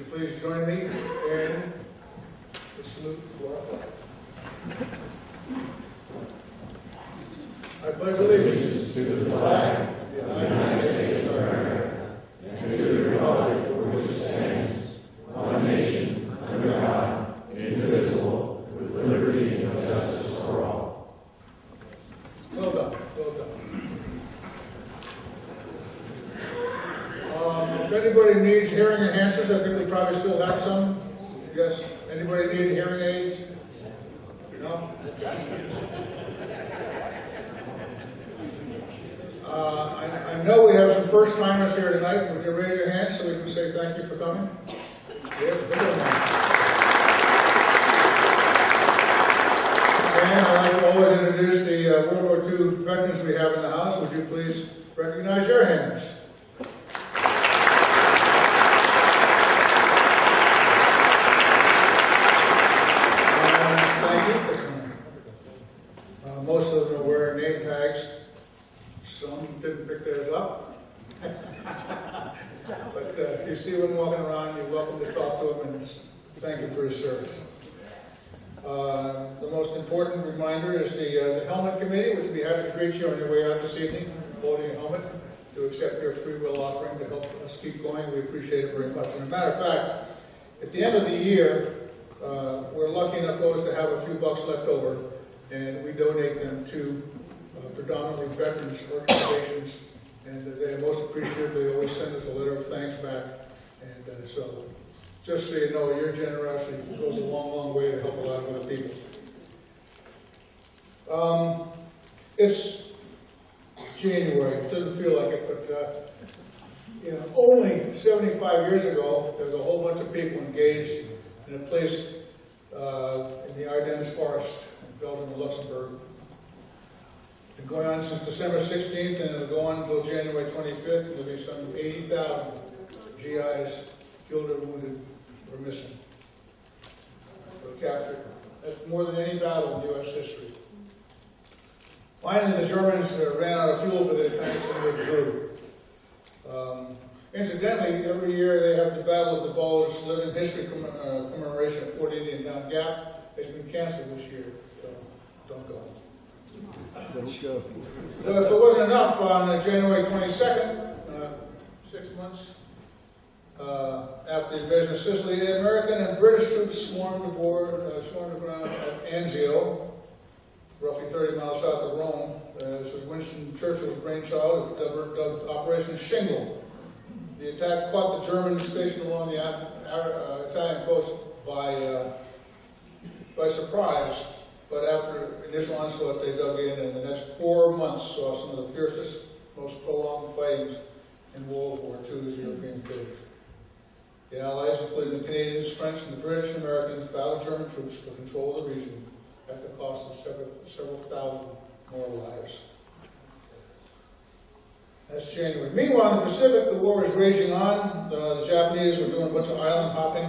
please join me in the salute to our flag. I pledge allegiance to the flag of the United States of America and to the republic for which it stands, one nation, under God, indivisible, with liberty and justice for all. Well done, well done. If anybody needs hearing enhancers, I think we probably still have some. Yes. Anybody need hearing aids? No? I know we have some first timers here tonight. Would you raise your hand so we can say thank you for coming? Yes, good one. And I'd like to always introduce the World War II veterans we have in the house. Would you please recognize your hands? Most of them are wearing name tags. Some didn't pick theirs up. But if you see them walking around, you're welcome to talk to them and thank him for his service. The most important reminder is the helmet committee, which will be happy to greet you on your way out this evening, holding a helmet to accept your free will offering to help us keep going. We appreciate it very much. And as a matter of fact, at the end of the year, we're lucky enough always to have a few bucks left over, and we donate them to predominantly veterans organizations, and they're most appreciative. They always send us a letter of thanks back, and so just so you know, your generosity goes a long, long way to help a lot of other people. It's January. It doesn't feel like it, but only 75 years ago, there was a whole bunch of people engaged in a place in the Ardennes forest in Belgium and Luxembourg. It's been going on since December 16th, and it'll go on until January 25th. There'll be some 80,000 GIs killed or wounded or missing or captured. That's more than any battle in U.S. history. Finally, the Germans ran out of fuel for their tanks and withdrew. Incidentally, every year they have the Battle of the Bulge Living History commemoration at Fort Indian Down Gap. It's been canceled this year, so don't go. Don't go. Well, if it wasn't enough, on January 22nd, 6 months after the invasion of Sicily, American and British troops swarmed the ground at Anzio, roughly 30 miles south of Rome. This was Winston Churchill's brainchild, dubbed Operation Shingle. The attack caught the Germans stationed along the Italian coast by surprise, but after initial onslaught, they dug in, and the next 4 months saw some of the fiercest, most prolonged fighting in World War II's European theaters. The Allies, including the Canadians, French, and the British and Americans, battled German troops for control of the region at the cost of several thousand more lives. That's January. Meanwhile, in the Pacific, the war is raging on. The Japanese were doing a bunch of island hopping,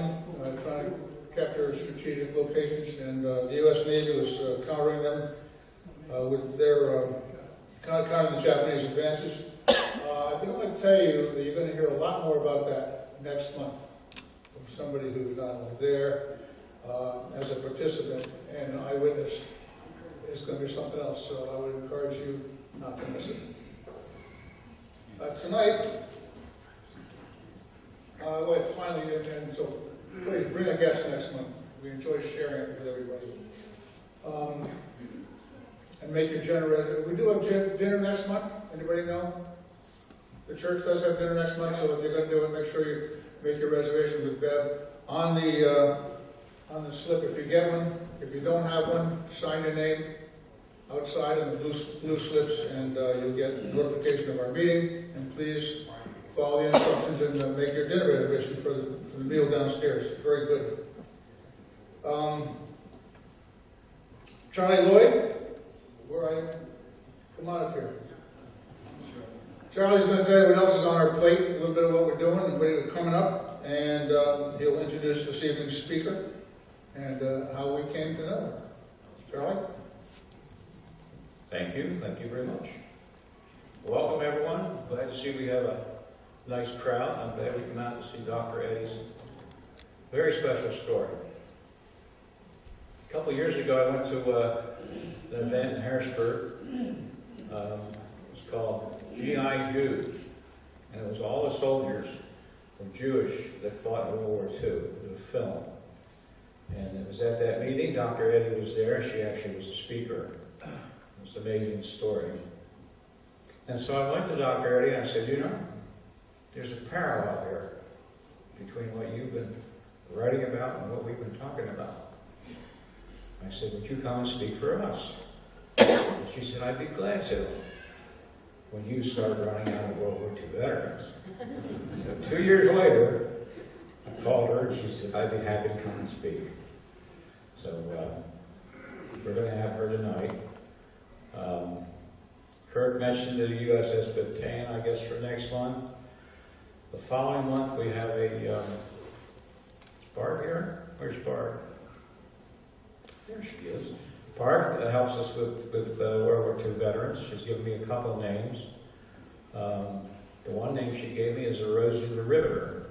trying to capture strategic locations, and the U.S. Navy was countering them with their countering the Japanese advances. I can only tell you that you're going to hear a lot more about that next month from somebody who's not only there as a participant and an eyewitness. It's going to be something else, so I would encourage you not to miss it. Tonight, finally, and so please bring a guest next month. We enjoy sharing it with everybody. And make your generous. We do have dinner next month. Anybody know? The church does have dinner next month, so if you're going to do it, make sure you make your reservation with Bev. On the slip, if you get one. If you don't have one, sign your name outside on the blue slips, and you'll get notification of our meeting. And please follow the instructions and make your dinner reservation for the meal downstairs. Very good. Charlie Lloyd, where are you? Come on up here. Charlie's going to tell you what else is on our plate, a little bit of what we're doing and what's coming up, and he'll introduce this evening's speaker and how we came to know her. Charlie? Thank you very much. Welcome everyone. Glad to see we have a nice crowd. I'm glad we come out to see Dr. Eddy's very special story. A couple years ago, I went to an event in Harrisburg. It was called GI Jews, and it was all the soldiers from Jewish that fought in World War II. It was a film. And it was at that meeting, Dr. Eddy was there. She actually was a speaker. It was an amazing story. And so I went to Dr. Eddy and I said, you know, there's a parallel here between what you've been writing about and what we've been talking about. I said, would you come and speak for us? And she said, I'd be glad to. When you started running out of World War II veterans. So 2 years later, I called her and she said, I'd be happy to come and speak. So we're going to have her tonight. Kurt mentioned the USS Bataan, I guess, for next month. The following month, we have a... Barb here? Where's Barb? There she is. Barb helps us with World War II veterans. She's given me a couple names. The one name she gave me is Rosie the Riveter.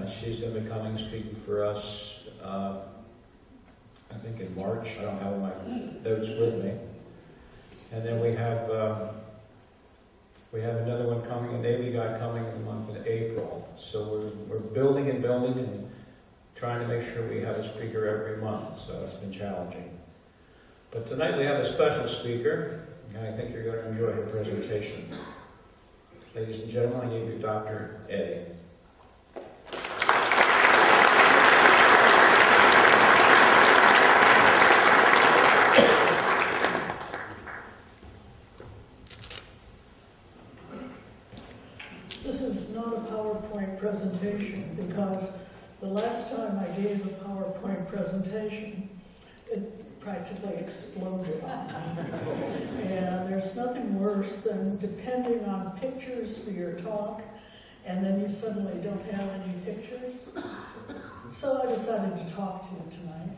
She's going to be coming speaking for us, I think in March. I don't have my notes with me. And then we have another one coming, a Navy guy coming in the month of April. So we're building and trying to make sure we have a speaker every month. So it's been challenging. But tonight we have a special speaker, and I think you're going to enjoy her presentation. Ladies and gentlemen, I give you Dr. Eddy. This is not a PowerPoint presentation because the last time I gave a PowerPoint presentation, it practically exploded on me. And there's nothing worse than depending on pictures for your talk, and then you suddenly don't have any pictures. So I decided to talk to you tonight.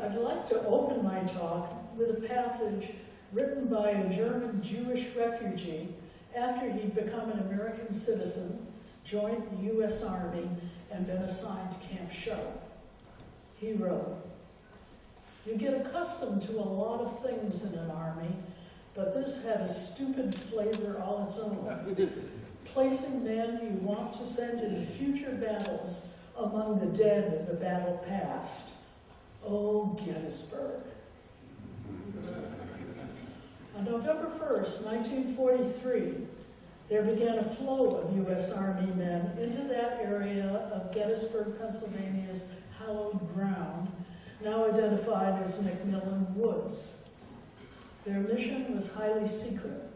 I'd like to open my talk with a passage written by a German Jewish refugee after he'd become an American citizen, joined the U.S. Army, and been assigned to Camp Shell. He wrote, "You get accustomed to a lot of things in an army, but this had a stupid flavor all its own. Placing men you want to send into future battles among the dead of the battle past. Oh, Gettysburg." On November 1st, 1943, there began a flow of U.S. Army men into that area of Gettysburg, Pennsylvania's hallowed ground, now identified as McMillan Woods. Their mission was highly secret,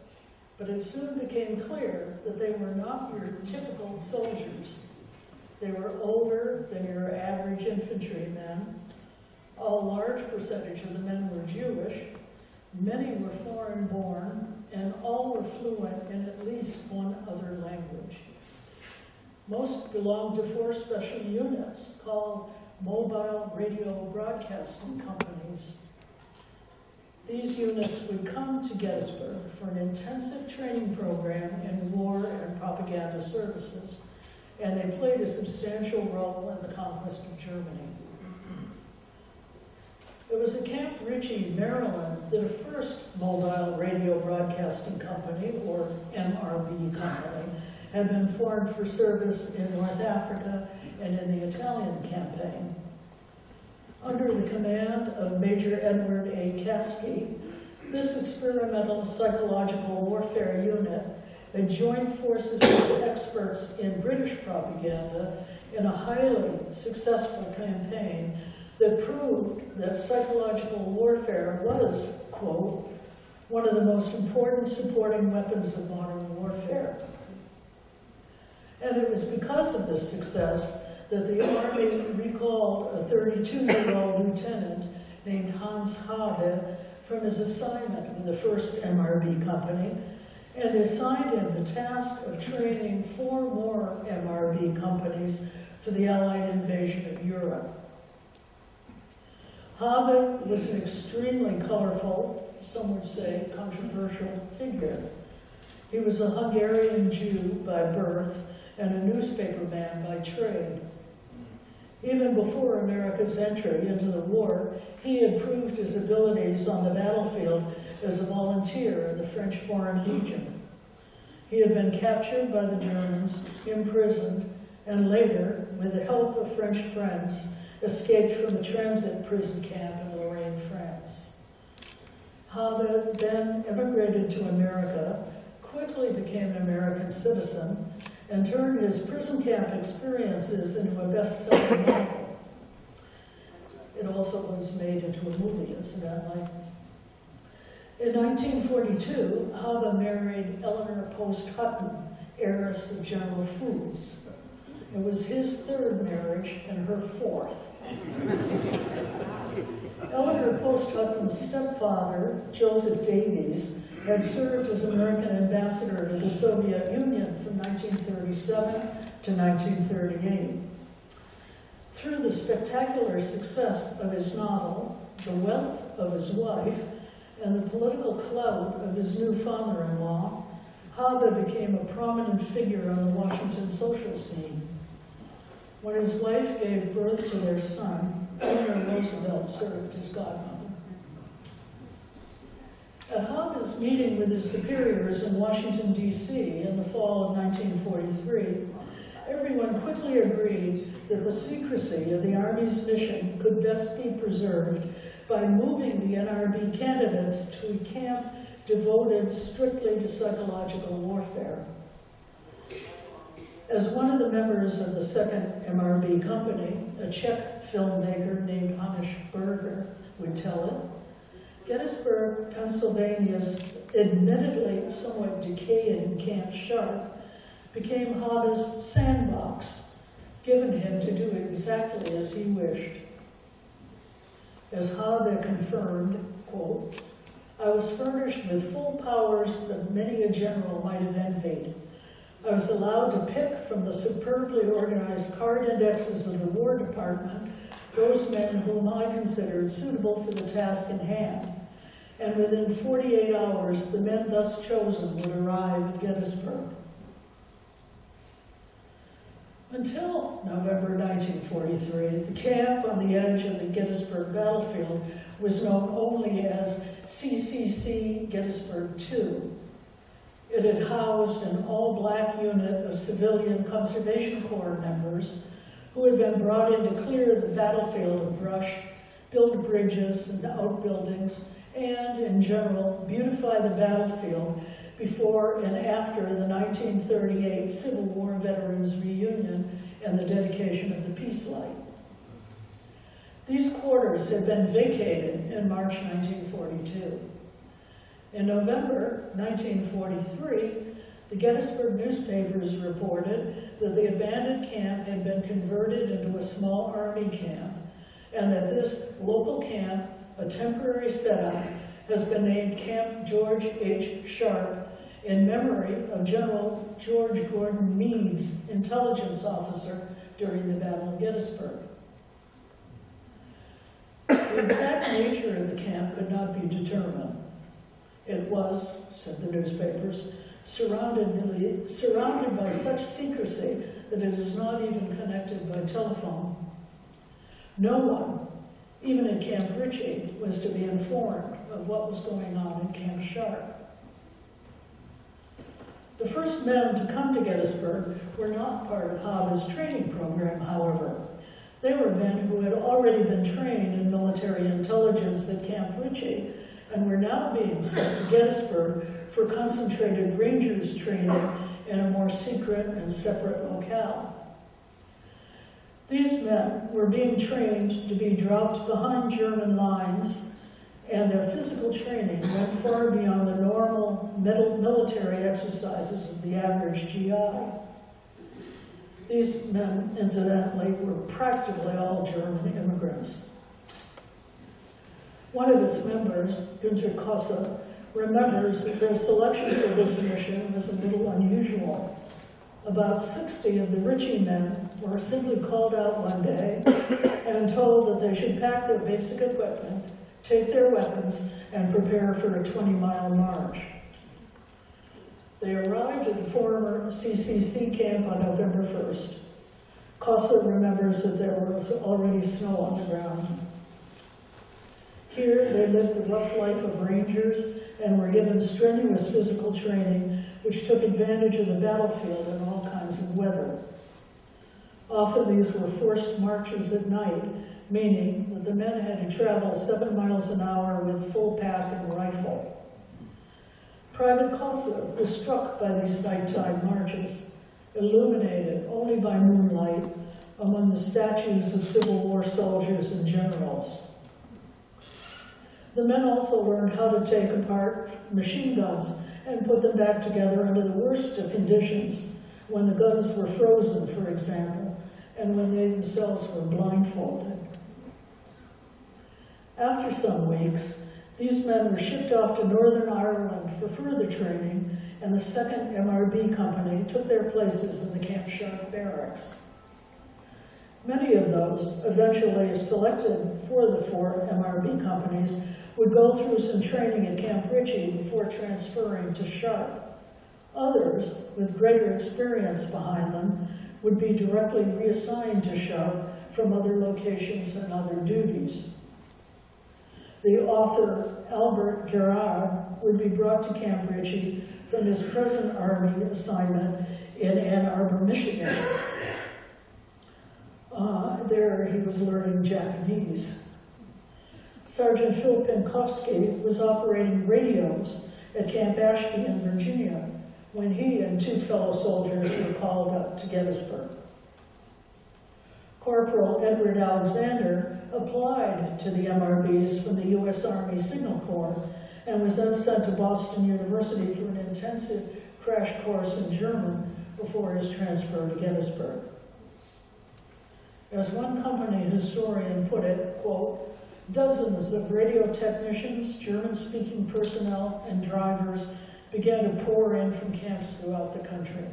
but it soon became clear that they were not your typical soldiers. They were older than your average infantrymen. A large percentage of the men were Jewish, many were foreign-born, and all were fluent in at least one other language. Most belonged to 4 special units called mobile radio broadcasting companies. These units would come to Gettysburg for an intensive training program in war and propaganda services, and they played a substantial role in the conquest of Germany. It was at Camp Ritchie, Maryland, that a first mobile radio broadcasting company, or MRB company, had been formed for service in North Africa and in the Italian campaign. Under the command of Major Edward A. Caskey, this experimental psychological warfare unit had joined forces with experts in British propaganda in a highly successful campaign that proved that psychological warfare was, quote, one of the most important supporting weapons of modern warfare. And it was because of this success that the Army recalled a 32-year-old lieutenant named Hans Habe from his assignment with the first MRB company and assigned him the task of training 4 more MRB companies for the Allied invasion of Europe. Habe was an extremely colorful, some would say controversial figure. He was a Hungarian Jew by birth and a newspaperman by trade. Even before America's entry into the war, he had proved his abilities on the battlefield as a volunteer in the French Foreign Legion. He had been captured by the Germans, imprisoned, and later, with the help of French friends, escaped from a transit prison camp in Lorraine, France. Habe then immigrated to America, quickly became an American citizen, and turned his prison camp experiences into a best-selling novel. It also was made into a movie, incidentally. In 1942, Habe married Eleanor Post Hutton, heiress of General Foods. It was his third marriage and her fourth. Eleanor Post Hutton's stepfather, Joseph Davies, had served as American ambassador to the Soviet Union from 1937 to 1938. Through the spectacular success of his novel, the wealth of his wife, and the political clout of his new father-in-law, Habe became a prominent figure on the Washington social scene. When his wife gave birth to their son, Eleanor Roosevelt served as godmother. At Habe's meeting with his superiors in Washington, D.C. in the fall of 1943, everyone quickly agreed that the secrecy of the Army's mission could best be preserved by moving the NRB candidates to a camp devoted strictly to psychological warfare. As one of the members of the second MRB company, a Czech filmmaker named Hannes Berger would tell it, Gettysburg, Pennsylvania's admittedly somewhat decaying Camp Sharp became Habe's sandbox, given him to do exactly as he wished. As Habe confirmed, quote, "I was furnished with full powers that many a general might have envied. I was allowed to pick from the superbly organized card indexes of the War Department those men whom I considered suitable for the task in hand, and within 48 hours the men thus chosen would arrive at Gettysburg." Until November 1943, the camp on the edge of the Gettysburg battlefield was known only as CCC Gettysburg II. It had housed an all-black unit of civilian Conservation Corps members who had been brought in to clear the battlefield of brush, build bridges and outbuildings, and, in general, beautify the battlefield before and after the 1938 Civil War Veterans Reunion and the dedication of the Peace Light. These quarters had been vacated in March 1942. In November 1943, the Gettysburg newspapers reported that the abandoned camp had been converted into a small army camp, and that this local camp, a temporary setup, has been named Camp George H. Sharp in memory of General George Gordon Meade's intelligence officer during the Battle of Gettysburg. The exact nature of the camp could not be determined. It was, said the newspapers, surrounded by such secrecy that it is not even connected by telephone. No one, even at Camp Ritchie, was to be informed of what was going on in Camp Sharp. The first men to come to Gettysburg were not part of Habe's training program, however. They were men who had already been trained in military intelligence at Camp Ritchie and were now being sent to Gettysburg for concentrated Rangers training in a more secret and separate locale. These men were being trained to be dropped behind German lines, and their physical training went far beyond the normal military exercises of the average GI. These men, incidentally, were practically all German immigrants. One of its members, Günter Kosse, remembers that their selection for this mission was a little unusual. About 60 of the Ritchie men were simply called out one day and told that they should pack their basic equipment, take their weapons, and prepare for a 20-mile march. They arrived at the former CCC camp on November 1st. Costa remembers that there was already snow on the ground. Here, they lived the rough life of rangers and were given strenuous physical training, which took advantage of the battlefield in all kinds of weather. Often these were forced marches at night, meaning that the men had to travel 7 miles an hour with full pack and rifle. Private Costa was struck by these nighttime marches, illuminated only by moonlight among the statues of Civil War soldiers and generals. The men also learned how to take apart machine guns and put them back together under the worst of conditions, when the guns were frozen, for example, and when they themselves were blindfolded. After some weeks, these men were shipped off to Northern Ireland for further training, and the 2nd MRB Company took their places in the Camp Sharp barracks. Many of those eventually selected for the 4 MRB companies would go through some training at Camp Ritchie before transferring to Sharp. Others, with greater experience behind them, would be directly reassigned to Sharp from other locations and other duties. The author, Albert Gerard, would be brought to Camp Ritchie from his present Army assignment in Ann Arbor, Michigan. There he was learning Japanese. Sergeant Phil Pinkowski was operating radios at Camp Ashby in Virginia when he and 2 fellow soldiers were called up to Gettysburg. Corporal Edward Alexander applied to the MRBs from the U.S. Army Signal Corps and was then sent to Boston University for an intensive crash course in German before his transfer to Gettysburg. As one company historian put it, quote, dozens of radio technicians, German-speaking personnel, and drivers began to pour in from camps throughout the country.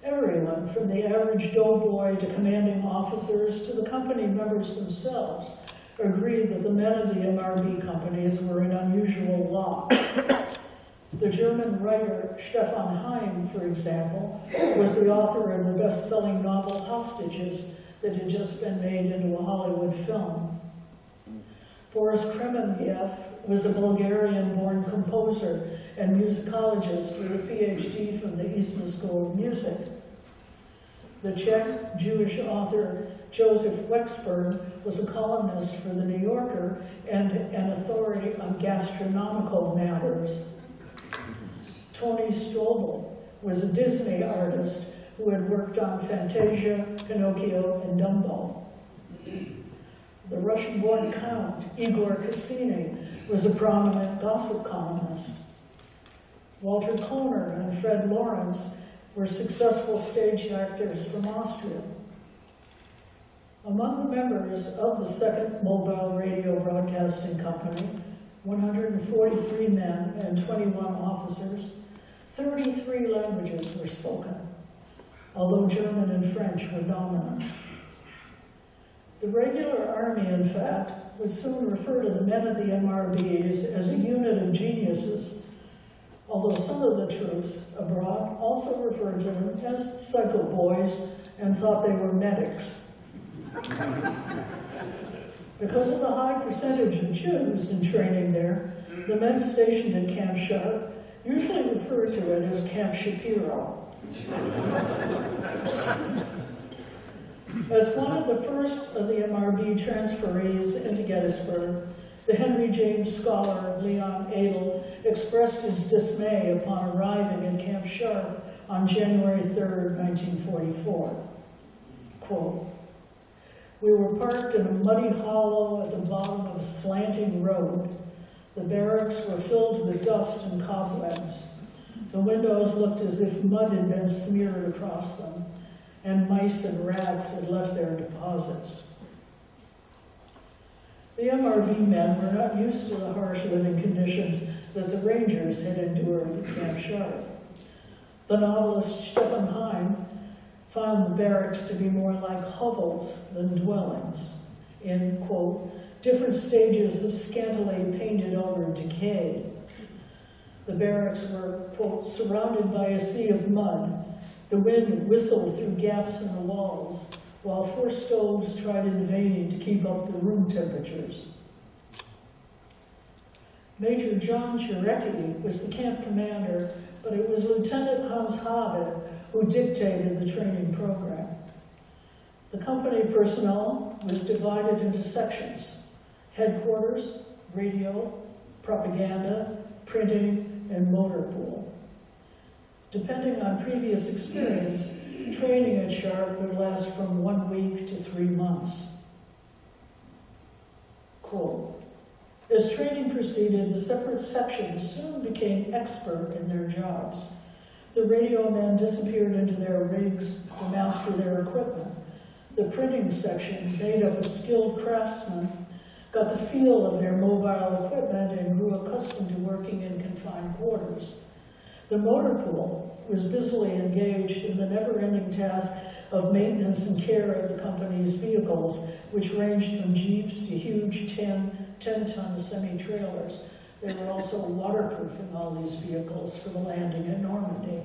Everyone, from the average doughboy to commanding officers to the company members themselves, agreed that the men of the MRB companies were an unusual lot. The German writer Stefan Heim, for example, was the author of the best-selling novel Hostages that had just been made into a Hollywood film. Boris Kremeniev was a Bulgarian-born composer and musicologist with a PhD from the Eastman School of Music. The Czech Jewish author Joseph Wexberg was a columnist for The New Yorker and an authority on gastronomical matters. Tony Strobel was a Disney artist who had worked on Fantasia, Pinocchio, and Dumbo. The Russian-born Count, Igor Cassini, was a prominent gossip columnist. Walter Kohner and Fred Lawrence were successful stage actors from Austria. Among the members of the 2nd Mobile Radio Broadcasting Company, 143 men and 21 officers, 33 languages were spoken, although German and French were dominant. The regular army, in fact, would soon refer to the men of the MRBs as a unit of geniuses, although some of the troops abroad also referred to them as cycle boys and thought they were medics. Because of the high percentage of Jews in training there, the men stationed at Camp Sharp usually referred to it as Camp Shapiro. As one of the first of the MRB transferees into Gettysburg, the Henry James scholar Leon Adel expressed his dismay upon arriving at Camp Sharp on January 3rd, 1944. Quote, "We were parked in a muddy hollow at the bottom of a slanting road. The barracks were filled with dust and cobwebs. The windows looked as if mud had been smeared across them, and mice and rats had left their deposits." The MRB men were not used to the harsh living conditions that the Rangers had endured at Camp Sharp. The novelist Stefan Heim found the barracks to be more like hovels than dwellings, in, quote, "different stages of scantily painted over decay." The barracks were, quote, "surrounded by a sea of mud, The wind whistled through gaps in the walls, while 4 stoves tried in vain to keep up the room temperatures. Major John Cherecki was the camp commander, but it was Lieutenant Hans Habe who dictated the training program. The company personnel was divided into sections: headquarters, radio, propaganda, printing, and motor pool. Depending on previous experience, training at Sharp would last from 1 week to 3 months. Quote, as training proceeded, the separate sections soon became expert in their jobs. The radio men disappeared into their rigs to master their equipment. The printing section, made up of skilled craftsmen, got the feel of their mobile equipment and grew accustomed to working in confined quarters. The motor pool was busily engaged in the never-ending task of maintenance and care of the company's vehicles, which ranged from Jeeps to huge 10-ton semi-trailers. They were also waterproofing all these vehicles for the landing at Normandy.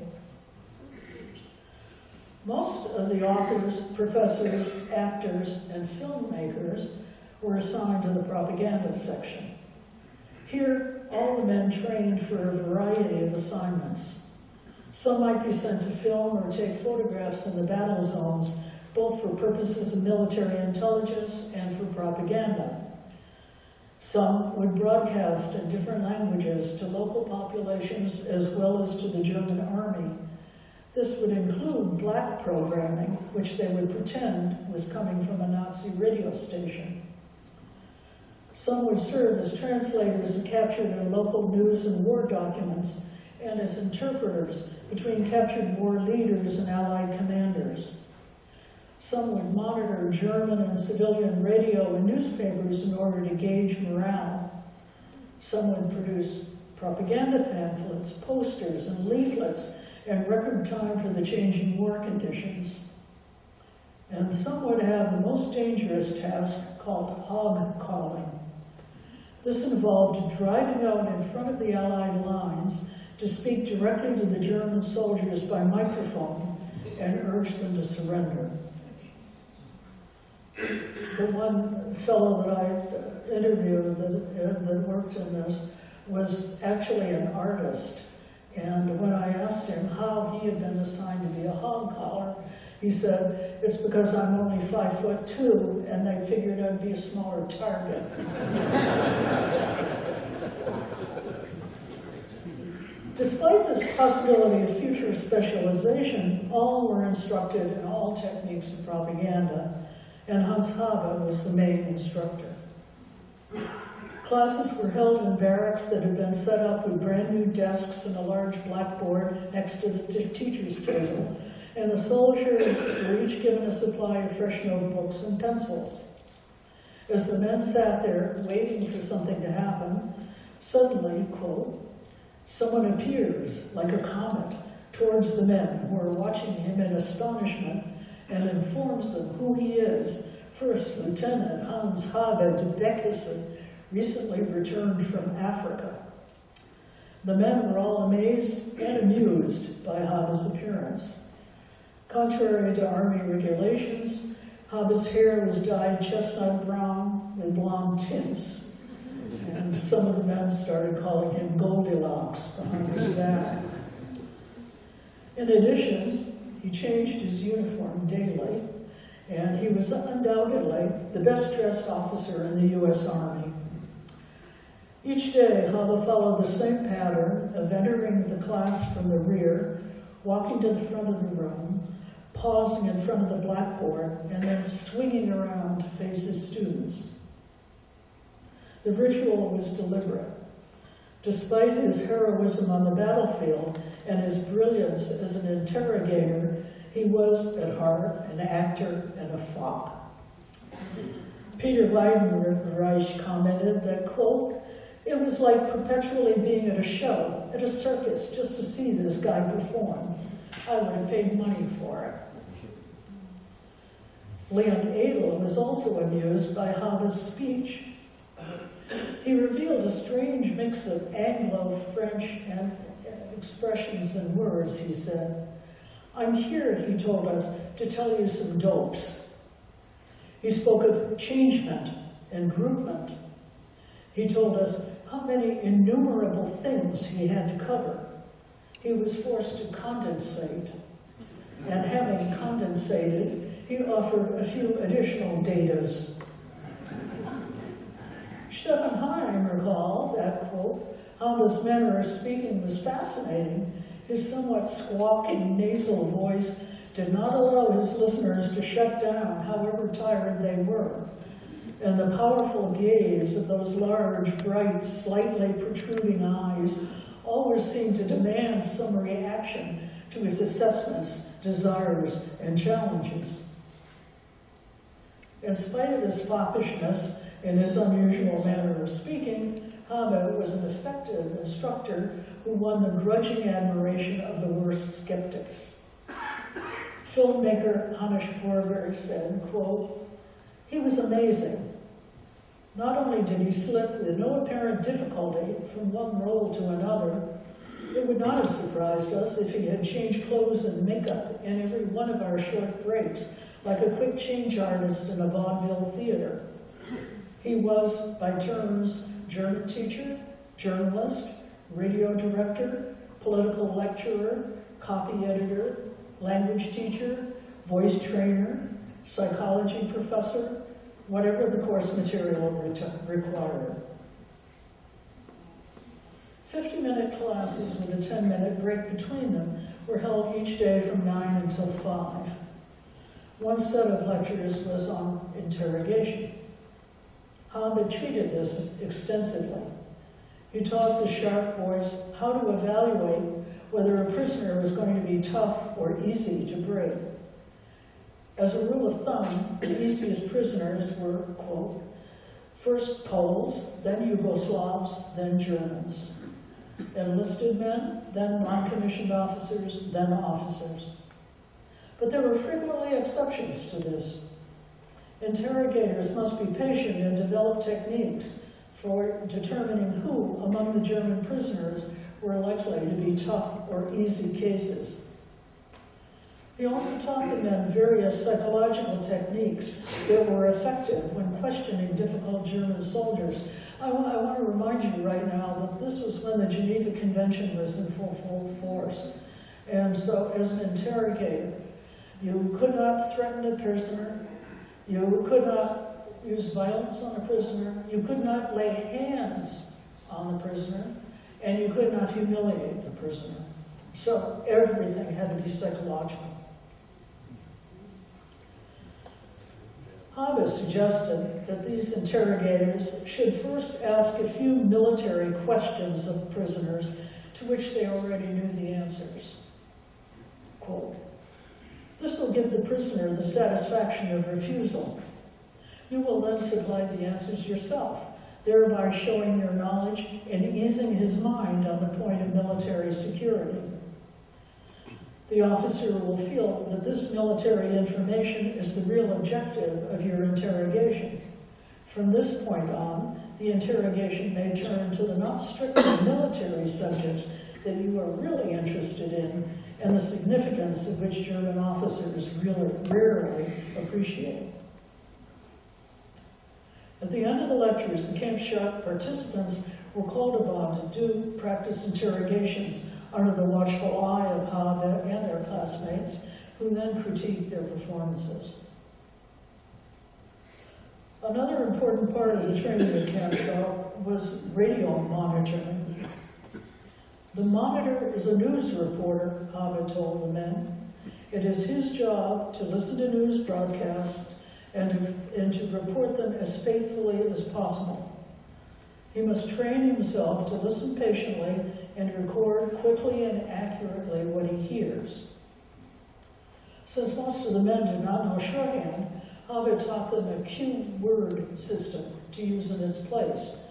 Most of the authors, professors, actors, and filmmakers were assigned to the propaganda section. Here, all the men trained for a variety of assignments. Some might be sent to film or take photographs in the battle zones, both for purposes of military intelligence and for propaganda. Some would broadcast in different languages to local populations as well as to the German army. This would include black programming, which they would pretend was coming from a Nazi radio station. Some would serve as translators and capture their local news and war documents, and as interpreters between captured war leaders and Allied commanders. Some would monitor German and civilian radio and newspapers in order to gauge morale. Some would produce propaganda pamphlets, posters, and leaflets in record time for the changing war conditions. And some would have the most dangerous task called hog calling. This involved driving out in front of the Allied lines to speak directly to the German soldiers by microphone and urge them to surrender. The one fellow that I interviewed that worked in this was actually an artist. And when I asked him how he had been assigned to be a hog caller, he said, it's because I'm only 5'2", and they figured I'd be a smaller target. Despite this possibility of future specialization, all were instructed in all techniques of propaganda, and Hans Habe was the main instructor. Classes were held in barracks that had been set up with brand new desks and a large blackboard next to the teacher's table, and the soldiers were each given a supply of fresh notebooks and pencils. As the men sat there waiting for something to happen, suddenly, quote, someone appears like a comet towards the men who are watching him in astonishment and informs them who he is, First Lieutenant Hans Habe de Beckhuizen, recently returned from Africa. The men were all amazed and amused by Habe's appearance. Contrary to Army regulations, Habe's hair was dyed chestnut brown with blonde tints, and some of the men started calling him Goldilocks behind his back. In addition, he changed his uniform daily, and he was undoubtedly the best-dressed officer in the U.S. Army. Each day, Habe followed the same pattern of entering the class from the rear, walking to the front of the room, pausing in front of the blackboard, and then swinging around to face his students. The ritual was deliberate. Despite his heroism on the battlefield and his brilliance as an interrogator, he was, at heart, an actor and a fop. Peter Weidenreich commented that, quote, it was like perpetually being at a show, at a circus, just to see this guy perform. I would have paid money for it. Leon Edel was also amused by Habe's speech. He revealed a strange mix of Anglo, French, and expressions and words, he said. I'm here, he told us, to tell you some dopes. He spoke of changement and groupment. He told us how many innumerable things he had to cover. He was forced to condensate. And having condensated, he offered a few additional datas. Stefan Heim recalled that, quote, how his manner of speaking was fascinating. His somewhat squawking nasal voice did not allow his listeners to shut down, however tired they were. And the powerful gaze of those large, bright, slightly protruding eyes always seemed to demand some reaction to his assessments, desires, and challenges. In spite of his foppishness and his unusual manner of speaking, Habe was an effective instructor who won the grudging admiration of the worst skeptics. Filmmaker Hanish Borger said, quote, he was amazing. Not only did he slip with no apparent difficulty from one role to another, it would not have surprised us if he had changed clothes and makeup in every one of our short breaks, like a quick change artist in a vaudeville theater. He was, by turns, German teacher, journalist, radio director, political lecturer, copy editor, language teacher, voice trainer, psychology professor, whatever the course material required. 50-minute classes with a 10-minute break between them were held each day from 9 until 5. One set of lectures was on interrogation. Habe treated this extensively. He taught the sharp boys how to evaluate whether a prisoner was going to be tough or easy to break. As a rule of thumb, the easiest prisoners were, quote, first Poles, then Yugoslavs, then Germans. Enlisted men, then non-commissioned officers, then officers. But there were frequently exceptions to this. Interrogators must be patient and develop techniques for determining who among the German prisoners were likely to be tough or easy cases. He also taught the men various psychological techniques that were effective when questioning difficult German soldiers. I want to remind you right now that this was when the Geneva Convention was in full force. And so as an interrogator, you could not threaten a prisoner, you could not use violence on a prisoner, you could not lay hands on the prisoner, and you could not humiliate the prisoner. So everything had to be psychological. Habe suggested that these interrogators should first ask a few military questions of prisoners to which they already knew the answers. Quote, this will give the prisoner the satisfaction of refusal. You will then supply the answers yourself, thereby showing your knowledge and easing his mind on the point of military security. The officer will feel that this military information is the real objective of your interrogation. From this point on, the interrogation may turn to the not strictly military subjects that you are really interested in and the significance of which German officers really rarely appreciate. At the end of the lectures, the Camp Sharp participants were called upon to do practice interrogations under the watchful eye of Habe and their classmates, who then critiqued their performances. Another important part of the training at Camp Sharp was radio monitoring. The monitor is a news reporter, Habe told the men. It is his job to listen to news broadcasts and to report them as faithfully as possible. He must train himself to listen patiently and record quickly and accurately what he hears. Since most of the men did not know shorthand, Habe taught them a cue word system to use in its place.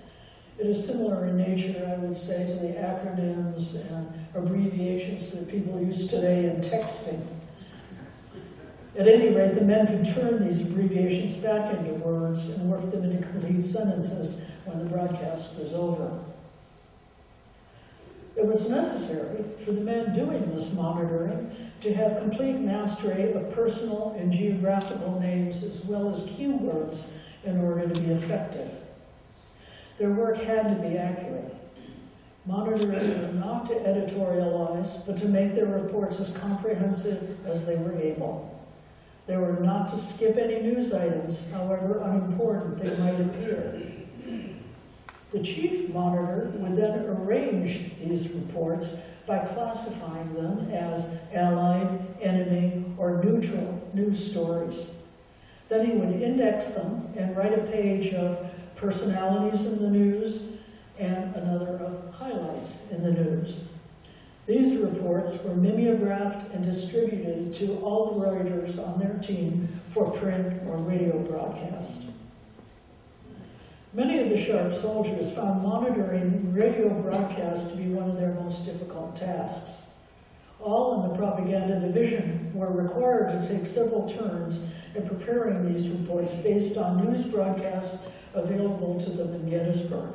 It is similar in nature, I would say, to the acronyms and abbreviations that people use today in texting. At any rate, the men could turn these abbreviations back into words and work them into complete sentences when the broadcast was over. It It was necessary for the men doing this monitoring to have complete mastery of personal and geographical names as well as keywords in order to be effective. Their work had to be accurate. Monitors were not to editorialize, but to make their reports as comprehensive as they were able. They were not to skip any news items, however unimportant they might appear. The chief monitor would then arrange these reports by classifying them as allied, enemy, or neutral news stories. Then he would index them and write a page of personalities in the news and another of highlights in the news. These reports were mimeographed and distributed to all the writers on their team for print or radio broadcast. Many of the sharp soldiers found monitoring radio broadcasts to be one of their most difficult tasks. All in the propaganda division were required to take several turns in preparing these reports based on news broadcasts available to them in Gettysburg.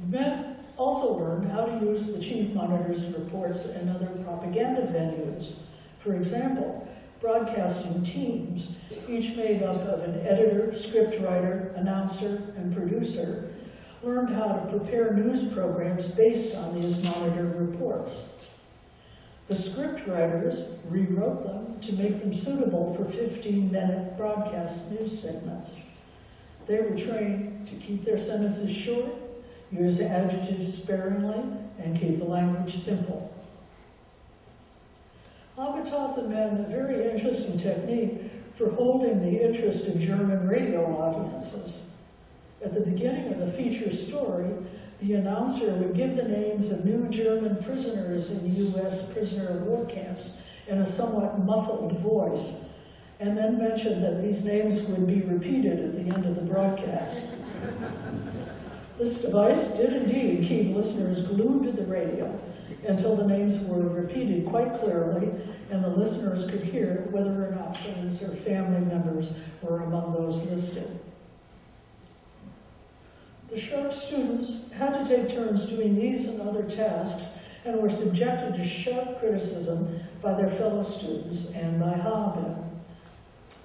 Men also learned how to use the chief monitor's reports in other propaganda venues. For example, broadcasting teams, each made up of an editor, scriptwriter, announcer, and producer, learned how to prepare news programs based on these monitor reports. The scriptwriters rewrote them to make them suitable for 15-minute broadcast news segments. They were trained to keep their sentences short, use adjectives sparingly, and keep the language simple. Haber taught the men a very interesting technique for holding the interest of German radio audiences. At the beginning of a feature story, the announcer would give the names of new German prisoners in U.S. prisoner of war camps in a somewhat muffled voice, and then mention that these names would be repeated at the end of the broadcast. This device did indeed keep listeners glued to the radio until the names were repeated quite clearly and the listeners could hear whether or not friends or family members were among those listed. The sharp students had to take turns doing these and other tasks and were subjected to sharp criticism by their fellow students and by Haber.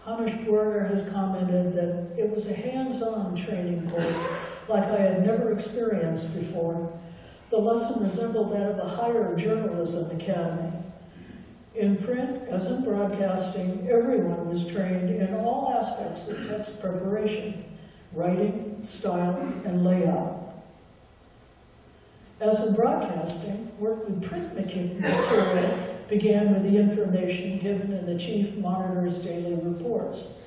Hamish Borger has commented that it was a hands-on training course like I had never experienced before. The lesson resembled that of a higher journalism academy. In print, as in broadcasting, everyone was trained in all aspects of text preparation, writing, style, and layout. As in broadcasting, work with print material began with the information given in the chief monitor's daily reports.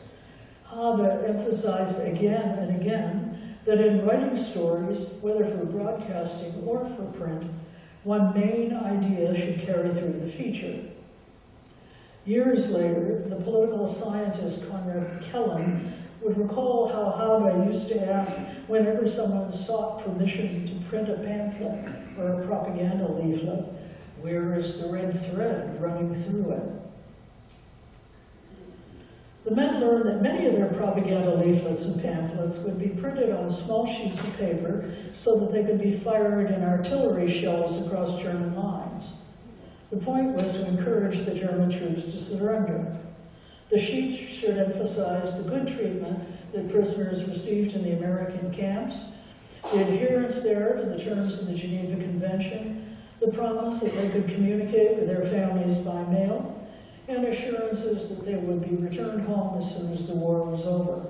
Haber emphasized again and again that in writing stories, whether for broadcasting or for print, one main idea should carry through the feature. Years later, the political scientist Conrad Kellen would recall how Haber used to ask whenever someone sought permission to print a pamphlet or a propaganda leaflet, "Where is the red thread running through it?" The men learned that many of their propaganda leaflets and pamphlets would be printed on small sheets of paper so that they could be fired in artillery shells across German lines. The point was to encourage the German troops to surrender. The sheets should emphasize the good treatment that prisoners received in the American camps, the adherence there to the terms of the Geneva Convention, the promise that they could communicate with their families by mail, and assurances that they would be returned home as soon as the war was over.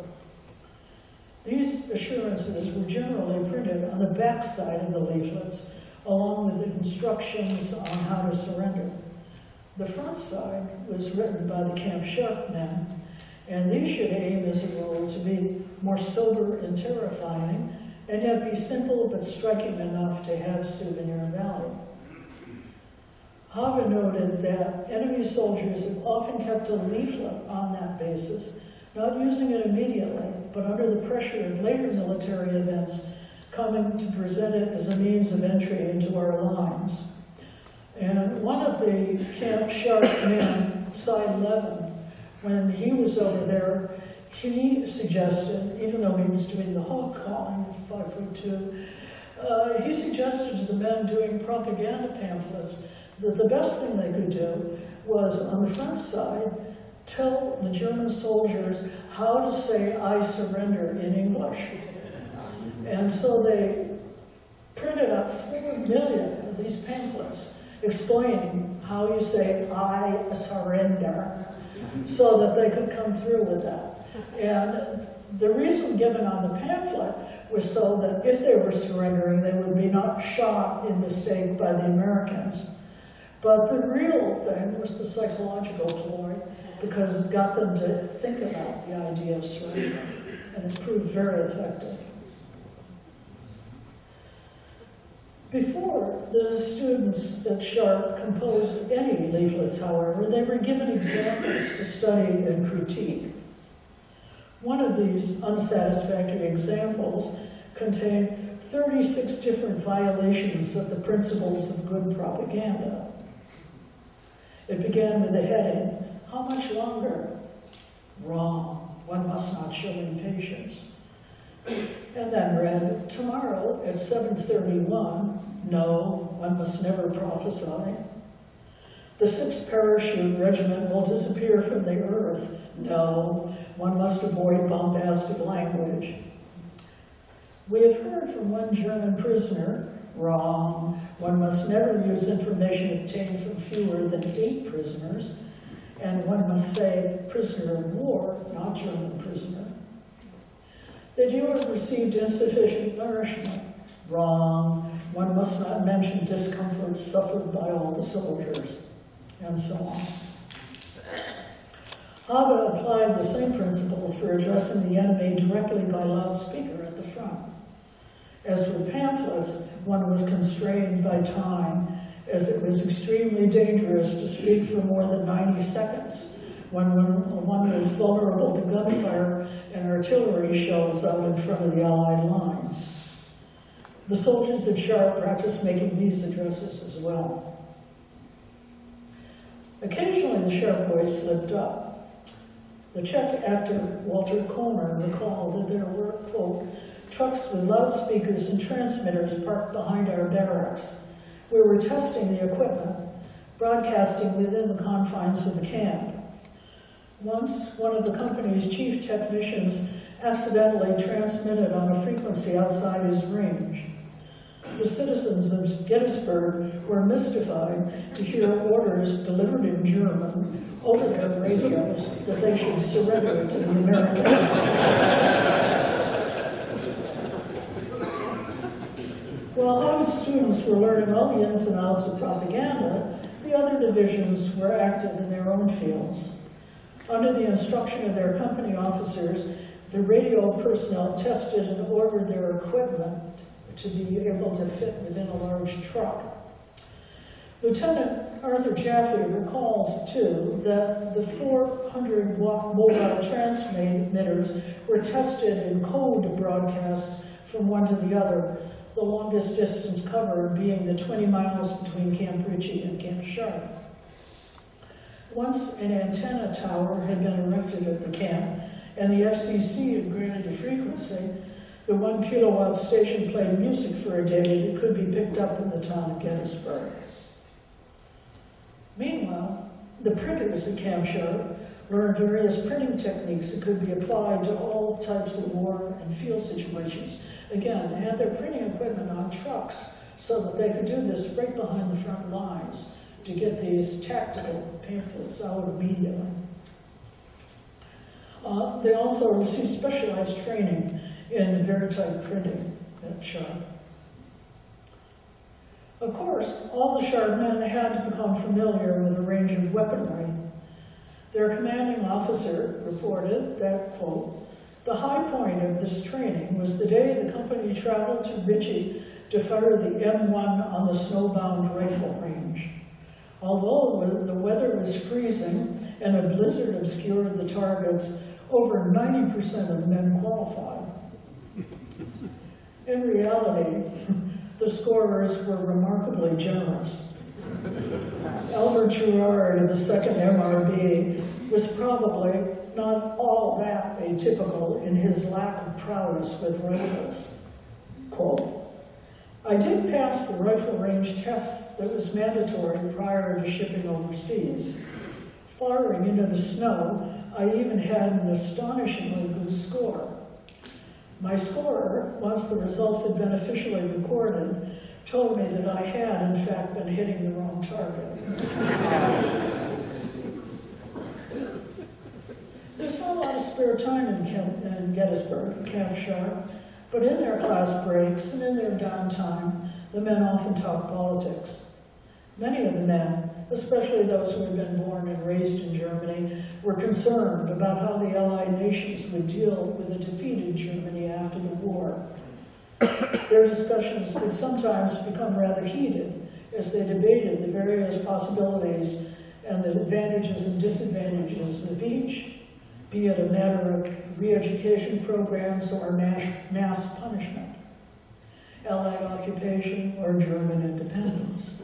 These assurances were generally printed on the back side of the leaflets, along with instructions on how to surrender. The front side was written by the Camp Sharp men, and these should aim as a rule to be more sober and terrifying, and yet be simple but striking enough to have souvenir value. Haber noted that enemy soldiers have often kept a leaflet on that basis, not using it immediately, but under the pressure of later military events, coming to present it as a means of entry into our lines. And one of the Camp Sharp men, Cy Levin, when he was over there, he suggested, even though he was doing the hog calling, 5'2", He suggested to the men doing propaganda pamphlets that the best thing they could do was, on the front side, tell the German soldiers how to say "I surrender" in English. And so they printed up 4 million of these pamphlets explaining how you say "I surrender," so that they could come through with that. And the reason given on the pamphlet was so that if they were surrendering, they would be not shot in mistake by the Americans. But the real thing was the psychological ploy, because it got them to think about the idea of surrender, and it proved very effective. Before the students at Sharp composed any leaflets, however, they were given examples to study and critique. One of these unsatisfactory examples contained 36 different violations of the principles of good propaganda. It began with the heading, "How much longer?" Wrong. One must not show impatience. And then read, "Tomorrow at 7:31, no, one must never prophesy. The 6th Parachute Regiment will disappear from the earth. No, one must avoid bombastic language. We have heard from one German prisoner. Wrong. One must never use information obtained from fewer than 8 prisoners. And one must say prisoner of war, not German prisoner. That you have received insufficient nourishment. Wrong. One must not mention discomfort suffered by all the soldiers," and so on. Haga applied the same principles for addressing the enemy directly by loudspeaker at the front. As with pamphlets, one was constrained by time, as it was extremely dangerous to speak for more than 90 seconds when one was vulnerable to gunfire and artillery shells out in front of the Allied lines. The soldiers at Sharp practiced making these addresses as well. Occasionally the Sharp boys slipped up. The Czech actor Walter Koner recalled that there were, quote, "trucks with loudspeakers and transmitters parked behind our barracks. We were testing the equipment, broadcasting within the confines of the camp. Once, one of the company's chief technicians accidentally transmitted on a frequency outside his range. The citizens of Gettysburg were mystified to hear orders delivered in German over their radios that they should surrender to the Americans." While Haga's students were learning all the ins and outs of propaganda, the other divisions were active in their own fields. Under the instruction of their company officers, the radio personnel tested and ordered their equipment to be able to fit within a large truck. Lieutenant Arthur Jaffe recalls, too, that the 400-watt mobile transmitters were tested in code broadcasts from one to the other, the longest distance covered being the 20 miles between Camp Ritchie and Camp Sharp. Once an antenna tower had been erected at the camp, and the FCC had granted a frequency, the 1 kilowatt station played music for a day that could be picked up in the town of Gettysburg. Meanwhile, the printers at Camp Sharp learned various printing techniques that could be applied to all types of war and field situations. Again, they had their printing equipment on trucks so that they could do this right behind the front lines to get these tactical pamphlets out immediately. They also received specialized training in Veritype printing at Sharp. Of course, all the Sharp men had to become familiar with a range of weaponry. Their commanding officer reported that, quote, "The high point of this training was the day the company traveled to Ritchie to fire the M1 on the snowbound rifle range. Although the weather was freezing and a blizzard obscured the targets, over 90% of men qualified." In reality, the scorers were remarkably generous. Albert Gerard of the 2nd MRB was probably not all that atypical in his lack of prowess with rifles. Quote, I did pass the rifle range test that was mandatory prior to shipping overseas. Firing into the snow, I even had an astonishingly good score. My scorer, once the results had been officially recorded, told me that I had, in fact, been hitting the wrong target. There's not a lot of spare time in Gettysburg, Camp Sharp, but in their class breaks and in their downtime, the men often talk politics. Many of the men, especially those who had been born and raised in Germany, were concerned about how the Allied nations would deal with a defeated Germany after the war. Their discussions could sometimes become rather heated as they debated the various possibilities and the advantages and disadvantages of each, be it a matter of re-education programs or mass punishment, Allied occupation or German independence.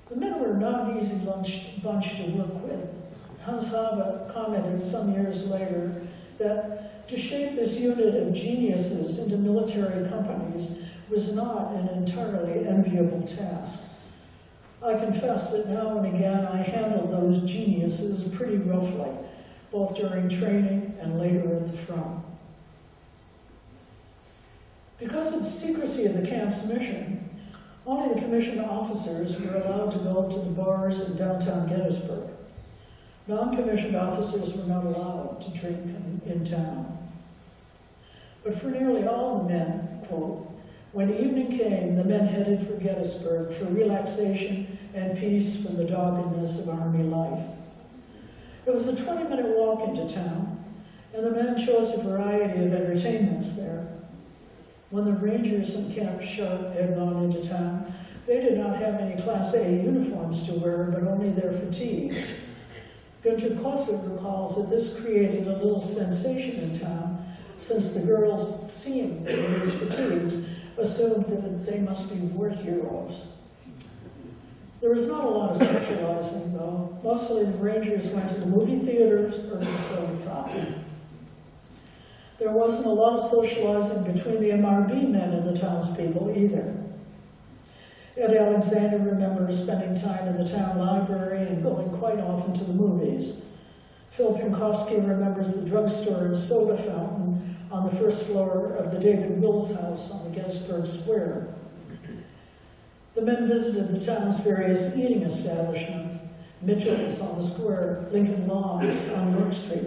The men were not an easy bunch to work with. Hans Haber commented some years later that to shape this unit of geniuses into military companies was not an entirely enviable task. I confess that now and again I handled those geniuses pretty roughly, both during training and later at the front. Because of the secrecy of the camp's mission, only the commissioned officers were allowed to go to the bars in downtown Gettysburg. Non-commissioned officers were not allowed to drink in town. But for nearly all the men, quote, when evening came, the men headed for Gettysburg for relaxation and peace from the doggedness of Army life. It was a 20-minute walk into town, and the men chose a variety of entertainments there. When the Rangers in Camp Sharp had gone into town, they did not have any Class A uniforms to wear, but only their fatigues. Gunter Kosser recalls that this created a little sensation in town, since the girls, seeing these fatigues, assumed that they must be war heroes. There was not a lot of socializing, though. Mostly the Rangers went to the movie theaters or the soda fountain. There wasn't a lot of socializing between the MRB men and the townspeople either. Ed Alexander remembers spending time in the town library and going quite often to the movies. Phil Pinkowski remembers the drugstore and soda fountain on the first floor of the David Wills house on the Gettysburg Square. The men visited the town's various eating establishments, Mitchell's on the square, Lincoln Lawns on York Street,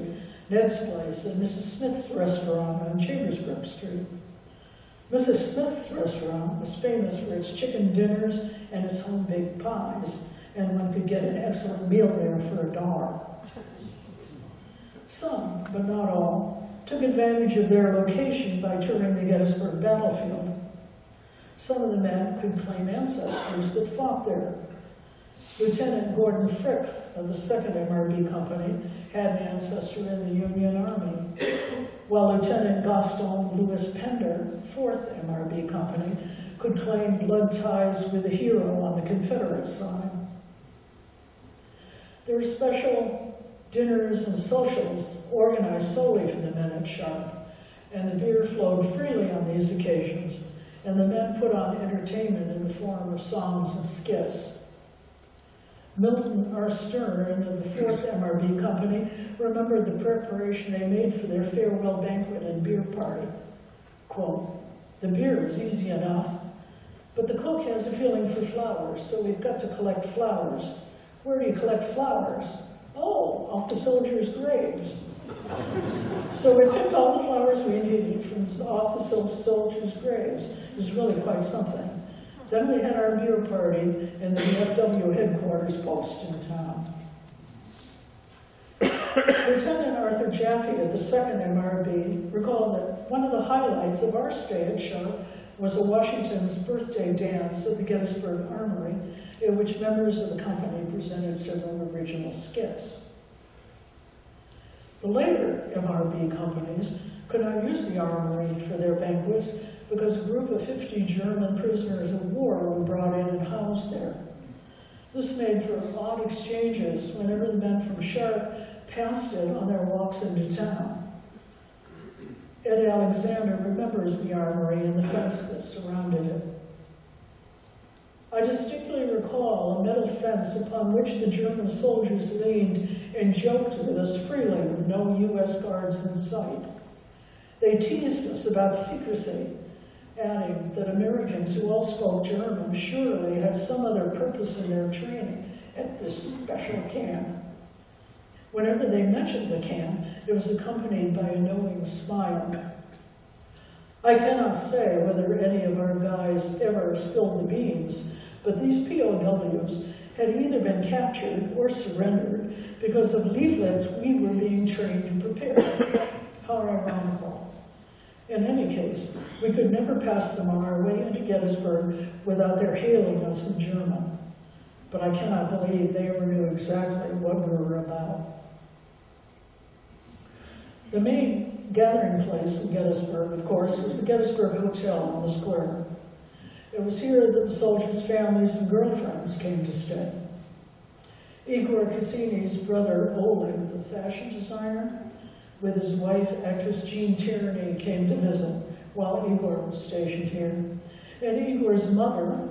Ned's Place, and Mrs. Smith's restaurant on Chambersburg Street. Mrs. Smith's restaurant was famous for its chicken dinners and its home-baked pies, and one could get an excellent meal there for $1. Some, but not all, took advantage of their location by touring the Gettysburg battlefield. Some of the men could claim ancestors that fought there. Lieutenant Gordon Frick of the 2nd MRB Company had an ancestor in the Union Army, while Lieutenant Gaston Louis Pender, 4th MRB Company, could claim blood ties with a hero on the Confederate side. There were special dinners and socials organized solely for the men at Sharp, and the beer flowed freely on these occasions, and the men put on entertainment in the form of songs and skits. Milton R. Stern of the 4th MRB Company remembered the preparation they made for their farewell banquet and beer party. Quote, "The beer is easy enough, but the cook has a feeling for flowers, so we've got to collect flowers. Where do you collect flowers? Oh, off the soldiers' graves. So we picked all the flowers we needed from off the soldiers' graves. It was really quite something. Then we had our beer party in the VFW headquarters post in town." Lieutenant Arthur Jaffe of the 2nd MRB recalled that one of the highlights of our stay at Sharp was a Washington's birthday dance at the Gettysburg Armory, in which members of the company presented several original skits. The later MRB companies could not use the armory for their banquets because a group of 50 German prisoners of war were brought in and housed there. This made for odd exchanges whenever the men from Sharp passed it on their walks into town. Ed Ed Alexander remembers the armory and the fence that surrounded it. I distinctly recall a metal fence upon which the German soldiers leaned and joked with us freely with no U.S. guards in sight. They teased us about secrecy, adding that Americans who all spoke German surely had some other purpose in their training at this special camp. Whenever they mentioned the camp, it was accompanied by a knowing smile. I cannot say whether any of our guys ever spilled the beans, but these POWs had either been captured or surrendered because of leaflets we were being trained to prepare. How ironical. In any case, we could never pass them on our way into Gettysburg without their hailing us in German. But I cannot believe they ever knew exactly what we were about. The main gathering place in Gettysburg, of course, was the Gettysburg Hotel on the square. It was here that the soldiers' families and girlfriends came to stay. Igor Cassini's brother, Oleg, the fashion designer, with his wife, actress Jean Tierney, came to visit while Igor was stationed here. And Igor's mother,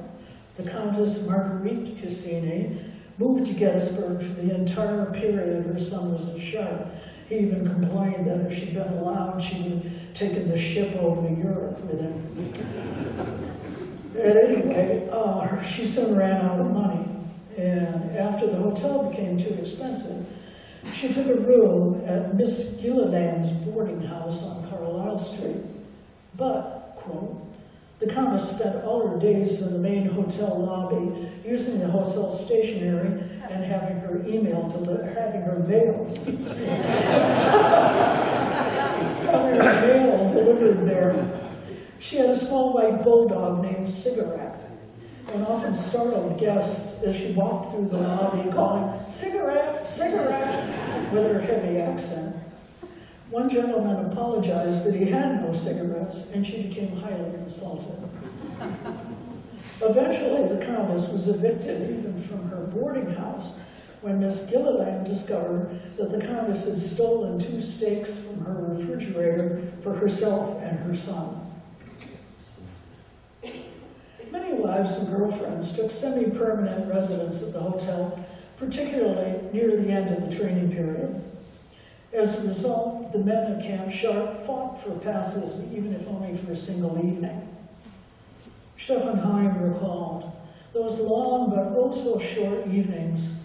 the Countess Marguerite Cassini, moved to Gettysburg for the entire period her son was at Sharp. He even complained that if she'd been allowed, she would have taken the ship over to Europe with him. At any rate, she soon ran out of money, and after the hotel became too expensive, she took a room at Miss Gilliland's boarding house on Carlisle Street. But, quote, the Countess spent all her days in the main hotel lobby, using the hotel stationery and having her mail delivered there. She had a small white bulldog named Cigarette, and often startled guests as she walked through the lobby calling, "Cigarette, cigarette," with her heavy accent. One gentleman apologized that he had no cigarettes, and she became highly insulted. Eventually, the Countess was evicted even from her boarding house when Miss Gilliland discovered that the Countess had stolen 2 steaks from her refrigerator for herself and her son. Many wives and girlfriends took semi-permanent residence at the hotel, particularly near the end of the training period. As a result, the men at Camp Sharp fought for passes, even if only for a single evening. Stefan Heim recalled, those long but oh so short evenings,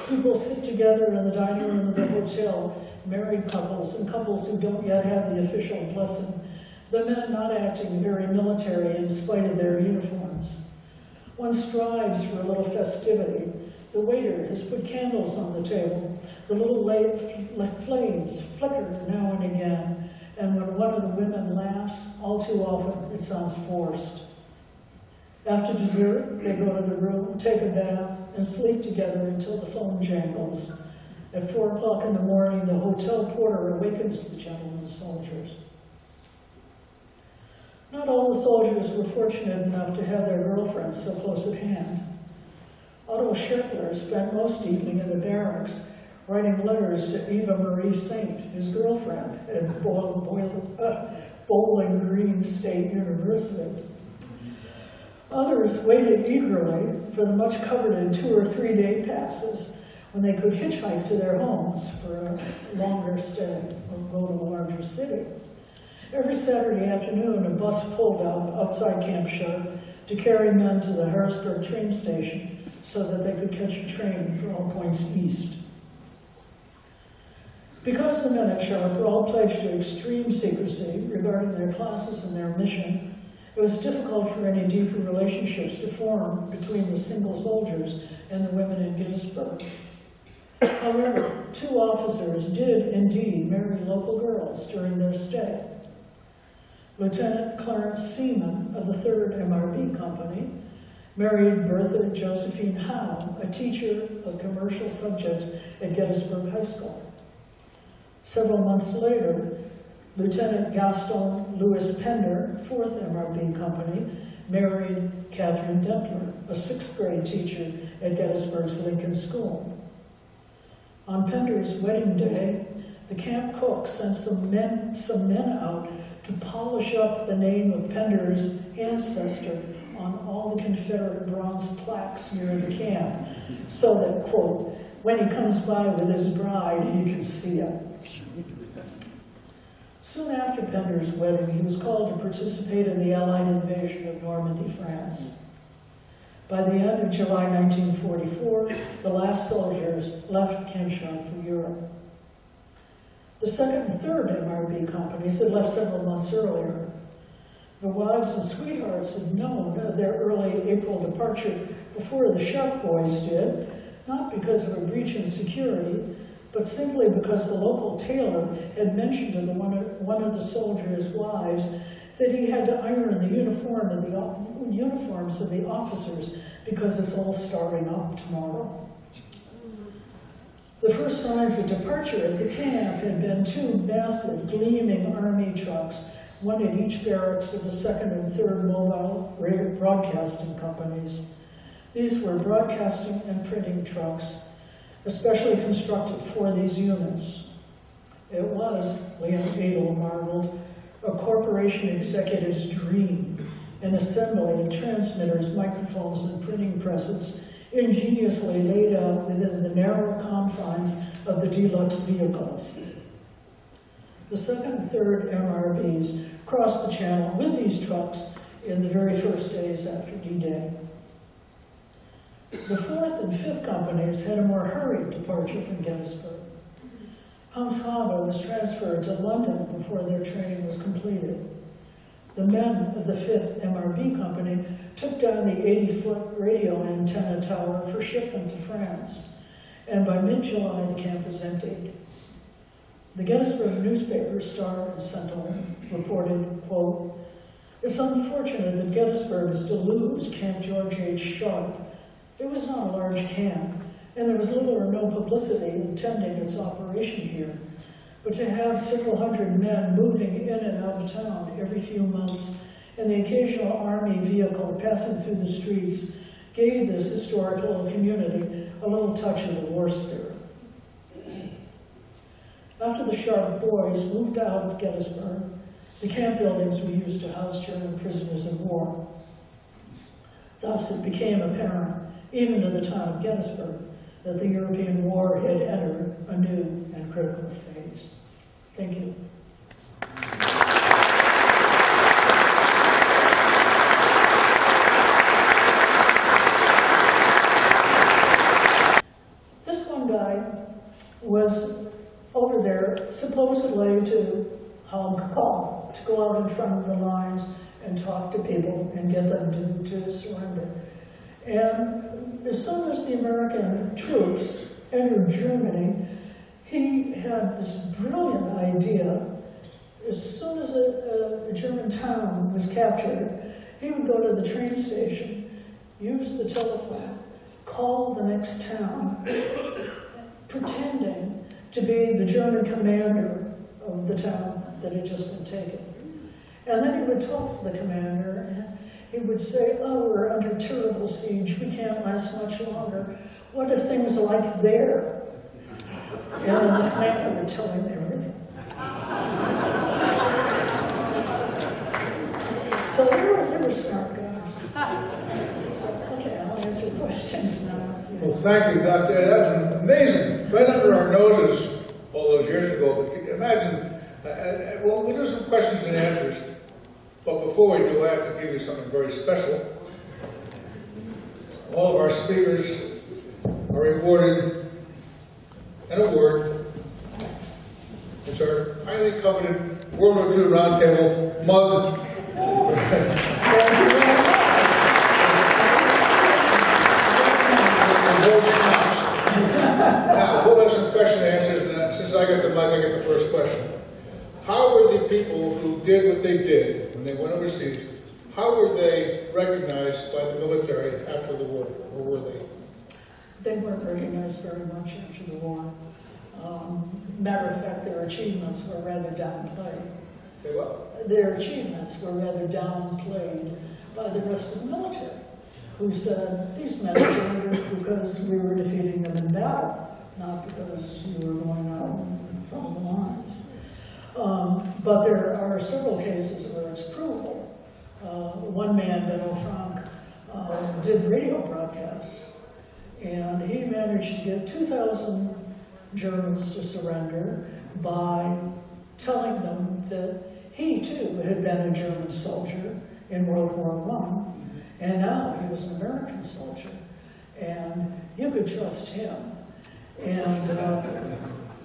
people sit together in the dining room of the hotel, married couples and couples who don't yet have the official blessing, the men not acting very military in spite of their uniforms. One strives for a little festivity. The waiter has put candles on the table. The little flames flicker now and again, and when one of the women laughs, all too often it sounds forced. After dessert, they go to the room, take a bath, and sleep together until the phone jangles. At 4 o'clock in the morning, the hotel porter awakens the gentlemen soldiers. Not all the soldiers were fortunate enough to have their girlfriends so close at hand. Otto Schertler spent most evening in the barracks, writing letters to Eva Marie Saint, his girlfriend, at Bowling Green State University. Others waited eagerly for the much-coveted 2 or 3 day passes when they could hitchhike to their homes for a longer stay or go to a larger city. Every Saturday afternoon, a bus pulled out outside Camp Sharp to carry men to the Harrisburg train station so that they could catch a train for all points east. Because the men at Sharp were all pledged to extreme secrecy regarding their classes and their mission, it was difficult for any deeper relationships to form between the single soldiers and the women in Gettysburg. However, 2 officers did indeed marry local girls during their stay. Lieutenant Clarence Seaman of the 3rd MRB Company married Bertha Josephine Howe, a teacher of commercial subjects at Gettysburg High School. Several months later, Lieutenant Gaston Louis Pender, 4th MRB Company, married Catherine Dempler, a 6th grade teacher at Gettysburg's Lincoln School. On Pender's wedding day, the camp cook sent some men out to polish up the name of Pender's ancestor on all the Confederate bronze plaques near the camp, so that, quote, when he comes by with his bride, he can see it. Soon after Pender's wedding, he was called to participate in the Allied invasion of Normandy, France. By the end of July 1944, the last soldiers left Camp Sharp for Europe. The second and third MRB companies had left several months earlier. The wives and sweethearts had known of their early April departure before the Sharp boys did, not because of a breach in security, but simply because the local tailor had mentioned to one of the soldiers' wives that he had to iron the uniforms of the officers because it's all starting up tomorrow. The first signs of departure at the camp had been two massive, gleaming army trucks, one at each barracks of the 2nd and 3rd mobile broadcasting companies. These were broadcasting and printing trucks, especially constructed for these units. It was, Liam Adel marveled, a corporation executive's dream, an assembly of transmitters, microphones, and printing presses ingeniously laid out within the narrow confines of the deluxe vehicles. The 2nd and 3rd MRBs crossed the channel with these trucks in the very first days after D-Day. The 4th and 5th companies had a more hurried departure from Gettysburg. Hans Habe was transferred to London before their training was completed. The men of the 5th MRB company took down the 80-foot radio antenna tower for shipment to France, and by mid-July the camp was emptied. The Gettysburg newspaper, Star and Sentinel, reported, quote, "It's unfortunate that Gettysburg is to lose Camp George H. Sharp. It was not a large camp, and there was little or no publicity attending its operation here. But to have several hundred men moving in and out of town every few months, and the occasional army vehicle passing through the streets, gave this historical community a little touch of the war spirit." After the Sharp boys moved out of Gettysburg, the camp buildings were used to house German prisoners of war. Thus it became apparent, even to the town of Gettysburg, that the European war had entered a new and critical phase. Thank you. This one guy was over there supposedly to hog call, to go out in front of the lines and talk to people and get them to surrender. And as soon as the American troops entered Germany, he had this brilliant idea. As soon as a German town was captured, he would go to the train station, use the telephone, call the next town, pretending to be the German commander of the town that had just been taken. And then he would talk to the commander, and he would say, "Oh, we're under terrible siege, we can't last much longer. What are things like there?" And the commander would tell him everything. So they were smart guys. So, okay, I'll answer questions now. Well, thank you, Dr. That's amazing. Right under our noses all those years ago. But can you imagine, well, we'll do some questions and answers. But before we do, I have to give you something very special. All of our speakers are awarded an award. It's our highly coveted World War II Roundtable mug. Now, we'll have some question and answers, and since I got the mic, I get the first question. How were the people who did what they did when they went overseas, how were they recognized by the military after the war, or were they? They weren't recognized very much after the war. Matter of fact, their achievements were rather downplayed. They what? Their achievements were rather downplayed by the rest of the military, who said, these men surrendered because we were defeating them in battle, not because you were going out from the line. But there are several cases where it's provable. One man, Benno Frank, did radio broadcasts, and he managed to get 2,000 Germans to surrender by telling them that he too had been a German soldier in World War I, and now he was an American soldier, and you could trust him. And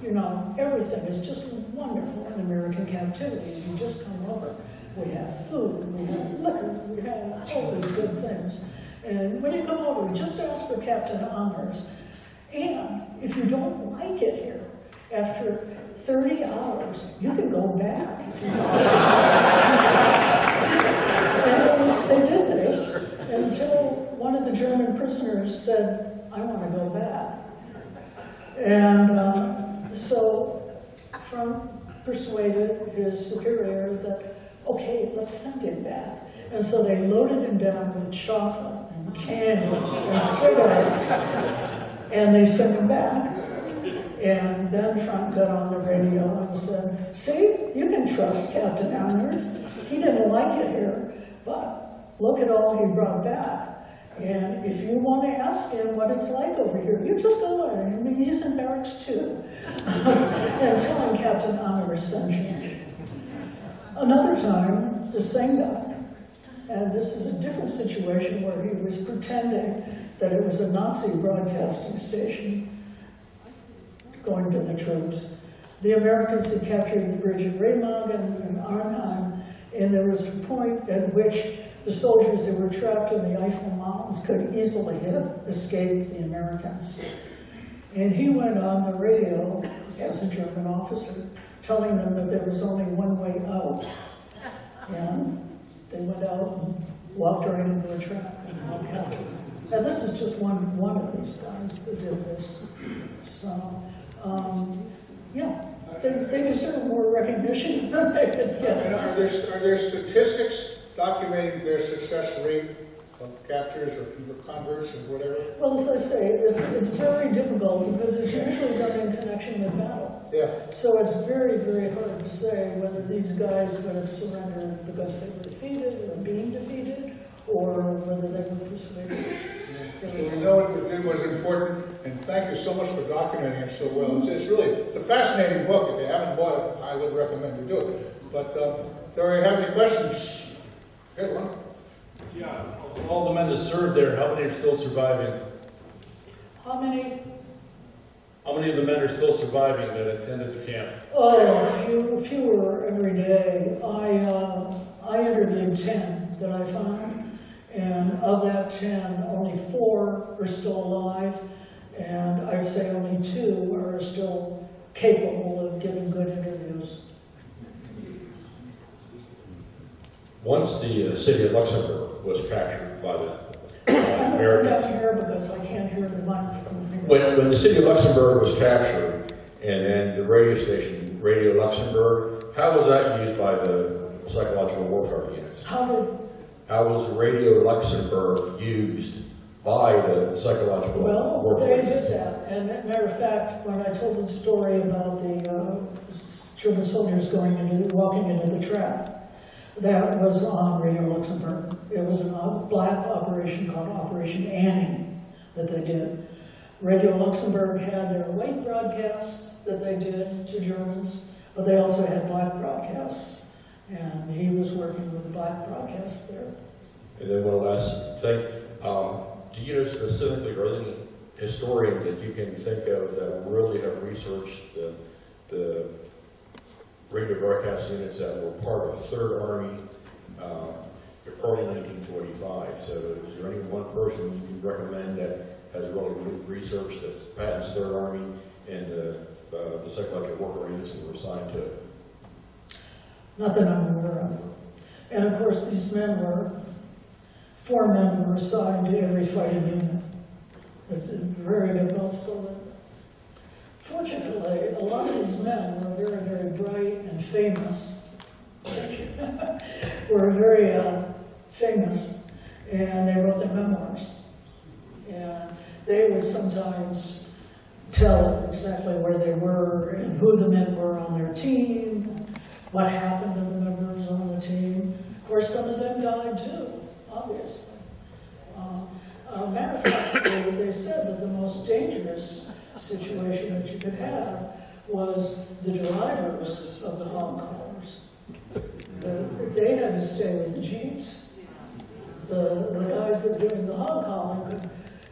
you know, everything is just wonderful in American captivity. You just come over. We have food, we have liquor, we have all these good things. And when you come over, just ask for Captain Honors. And if you don't like it here, after 30 hours, you can go back if you want to. And they did this until one of the German prisoners said, I want to go back. And so Frank persuaded his superior that, okay, let's send him back. And so they loaded him down with chocolate and candy and cigarettes, and they sent him back. And then Frank got on the radio and said, see, you can trust Captain Honors. He didn't like it here, but look at all he brought back. And if you want to ask him what it's like over here, you just go there. I mean, he's in barracks too. And tell him Captain Honors sent you. Another time, the same guy, and this is a different situation where he was pretending that it was a Nazi broadcasting station going to the troops. The Americans had captured the bridge at Remagen and Arnhem, and there was a point at which the soldiers that were trapped in the Eifel Mountains could easily have escaped the Americans. And he went on the radio as a German officer, telling them that there was only one way out. And they went out and walked right into a trap and were captured. And this is just one of these guys that did this. So, yeah, they deserve more recognition than they could get. And are there statistics documenting their success rate of captures or converts or whatever? Well, as I say, it's very difficult because it's usually done in connection with battle. Yeah. So it's very, very hard to say whether these guys would have surrendered because they were defeated or being defeated, or whether they were persuaded. So we know what we did was important, and thank you so much for documenting it so well. It's a fascinating book. If you haven't bought it, I would recommend you do it. But do you have any questions? Here's one. Yeah, of all the men that served there, how many are still surviving? How many? How many of the men are still surviving that attended the camp? Oh, fewer every day. I interviewed 10 that I found, and of that 10, only 4 are still alive, and I'd say only 2 are still capable of giving good interviews. Once the city of Luxembourg was captured by the I'm Americans. down here because I can't hear the mic from here. When the city of Luxembourg was captured, and then the radio station, Radio Luxembourg, how was that used by the psychological warfare units? How was Radio Luxembourg used by the psychological Well, warfare they did units? that. And as a matter of fact, when I told the story about the German soldiers walking into the trap, that was on Radio Luxembourg. It was a black operation called Operation Annie that they did. Radio Luxembourg had their white broadcasts that they did to Germans, but they also had black broadcasts. And he was working with the black broadcasts there. And then one last thing, do you know specifically, or any historian that you can think of that really have researched the radio broadcast units that were part of 3rd Army early 1945? So is there any one person you can recommend that has really researched the Patton's 3rd Army and the psychological warfare units that were assigned to it? Not that I'm aware of. And of course, these men were, 4 men were assigned to every fighting unit. It's very difficult still. Fortunately, a lot of these men were very, very bright and famous. were very famous, and they wrote their memoirs. And they would sometimes tell exactly where they were and who the men were on their team. what happened to the members on the team. Of course, some of them died too, obviously. Matter of fact, they said that the most dangerous situation that you could have was the drivers of the hog cars. They had to stay with the Jeeps. The guys that were doing the hog hauling could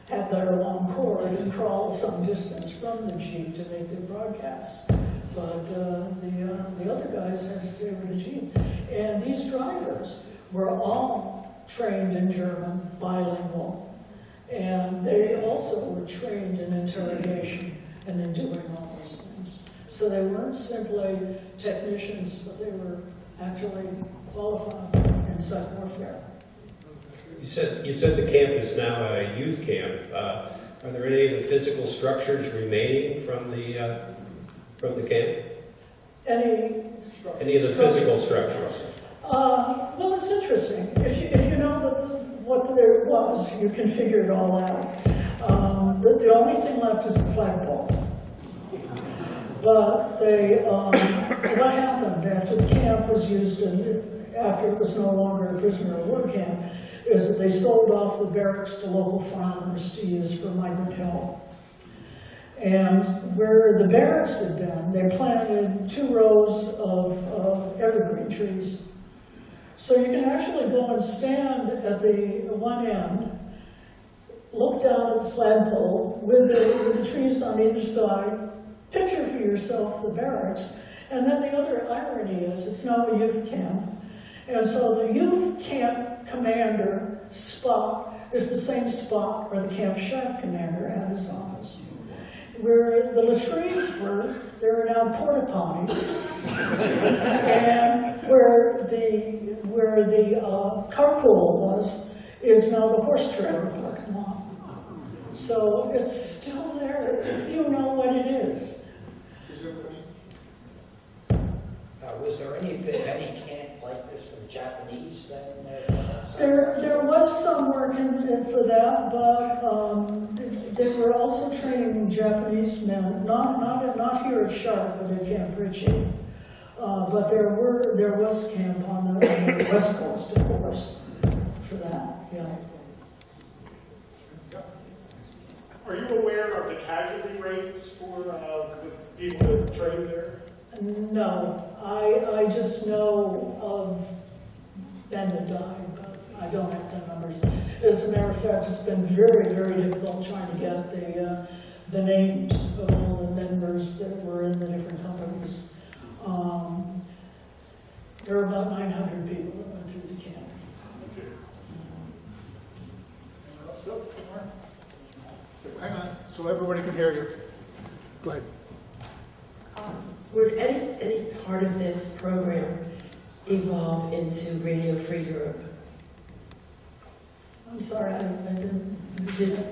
have their long cord and crawl some distance from the Jeep to make their broadcasts. But the other guys had to stay with the Jeep. And these drivers were all trained in German, bilingual. And they also were trained in interrogation and in doing all those things. So they weren't simply technicians, but they were actually qualified in psych warfare. You said the camp is now a youth camp. Are there any of the physical structures remaining from the camp? Any of the physical structures? Well, it's interesting. If you know what there was, you can figure it all out. The only thing left is the flagpole. But what happened after the camp was used and after it was no longer a prisoner of war camp is that they sold off the barracks to local farmers to use for migrant help. And where the barracks had been, they planted 2 rows of evergreen trees. So you can actually go and stand at the one end, look down at the flagpole with the trees on either side, picture for yourself the barracks, and then the other irony is it's now a youth camp. And so the youth camp commander spot is the same spot where the camp chef commander had his office. Where the latrines were, there are now porta potties, and where the carpool was is now the horse trailer parking lot. So it's still there if you know what it is. Was there any camp like this for the Japanese then? There was some work for that, but they were also training Japanese men, not here at Sharp, but at Camp Ritchie. But there was camp on the West Coast, of course, for that. Yeah. Are you aware of the casualty rates for the people that train there? No, I just know of men that died, but I don't have the numbers. As a matter of fact, it's been very, very difficult trying to get the names of all the members that were in the different companies. There were about 900 people that went through the camp. Hang on, so everybody can hear you. Go ahead. Would any part of this program evolve into Radio Free Europe? I'm sorry, I didn't.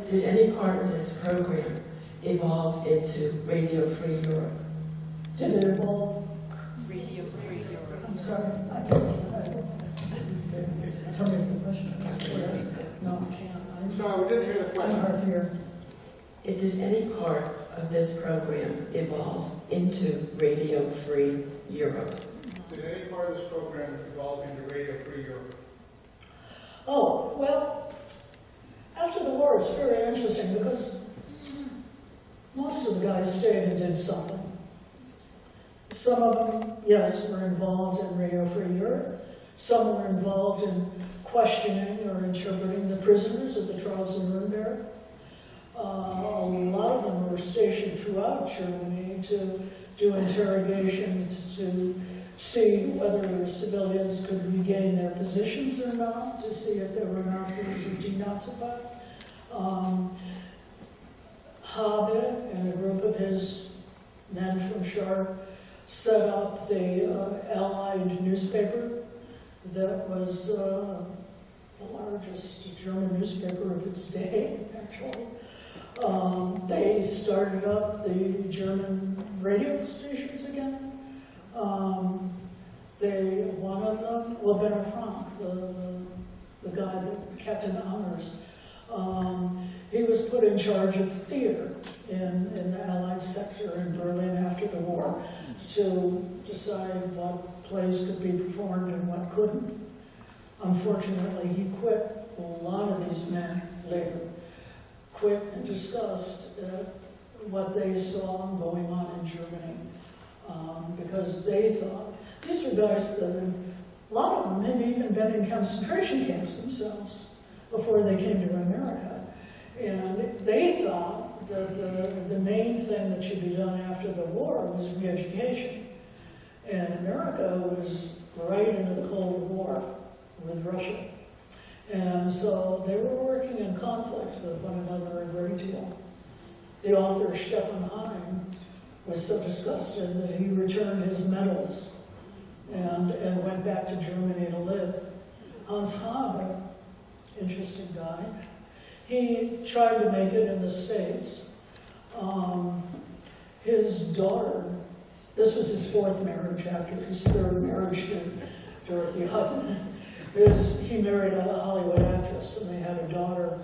Did any part of this program evolve into Radio Free Europe? Did it evolve? Radio Free Europe. I'm sorry, I don't. Tell me the question. No, I can't. I'm sorry, we didn't hear the I'm question. hard to hear. Did any part of this program evolve into Radio Free Europe? Did any part of this program evolve into Radio Free Europe? Oh, well, after the war, it's very interesting because most of the guys stayed and did something. Some of them, yes, were involved in Radio Free Europe. Some were involved in questioning or interpreting the prisoners at the trials of Nuremberg. A lot of them were stationed throughout Germany to do interrogations, to see whether civilians could regain their positions or not, to see if they were Nazis or denazified. Habe and a group of his men from Sharp set up the Allied newspaper that was the largest German newspaper of its day, actually. They started up the German radio stations again. One of them, Werner Frank, the guy that kept in honors, he was put in charge of theater in the Allied sector in Berlin after the war to decide what plays could be performed and what couldn't. Unfortunately, he quit. A lot of these men later quit in disgust at what they saw going on in Germany, because they thought, these were guys that, a lot of them had even been in concentration camps themselves before they came to America. And they thought that the main thing that should be done after the war was re-education. And America was right into the Cold War with Russia. And so they were working in conflict with one another a great deal. The author, Stefan Heim, was so disgusted that he returned his medals and went back to Germany to live. Hans Haber, interesting guy, he tried to make it in the States. His daughter, this was his fourth marriage after his third marriage to Dorothy Hutton. He married a Hollywood actress, and they had a daughter,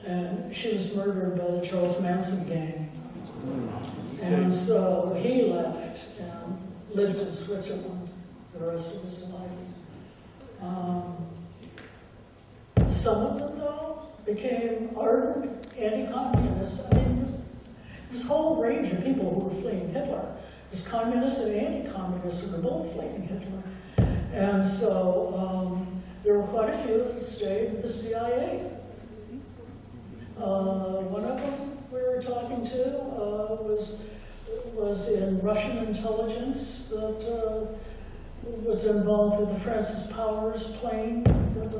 and she was murdered by the Charles Manson gang. And so he left and lived in Switzerland the rest of his life. Some of them, though, became ardent anti-communists. I mean, this whole range of people who were fleeing Hitler was communists and anti-communists who were both fleeing Hitler. And so there were quite a few that stayed with the CIA. One of them we were talking to was in Russian intelligence that was involved with the Francis Powers plane that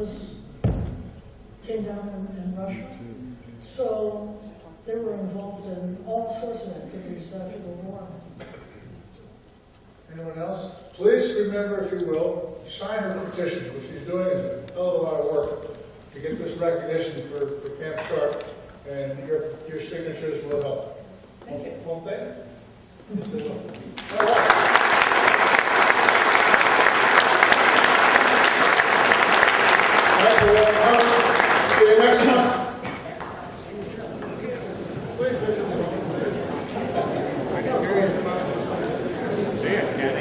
came down in Russia. So they were involved in all sorts of activities after the war. Anyone else? Please remember, if you will, sign her petition. What she's doing is a hell of a lot of work to get this recognition for Camp Sharp, and your signatures will help. Thank you. Won't they? Yes, they will.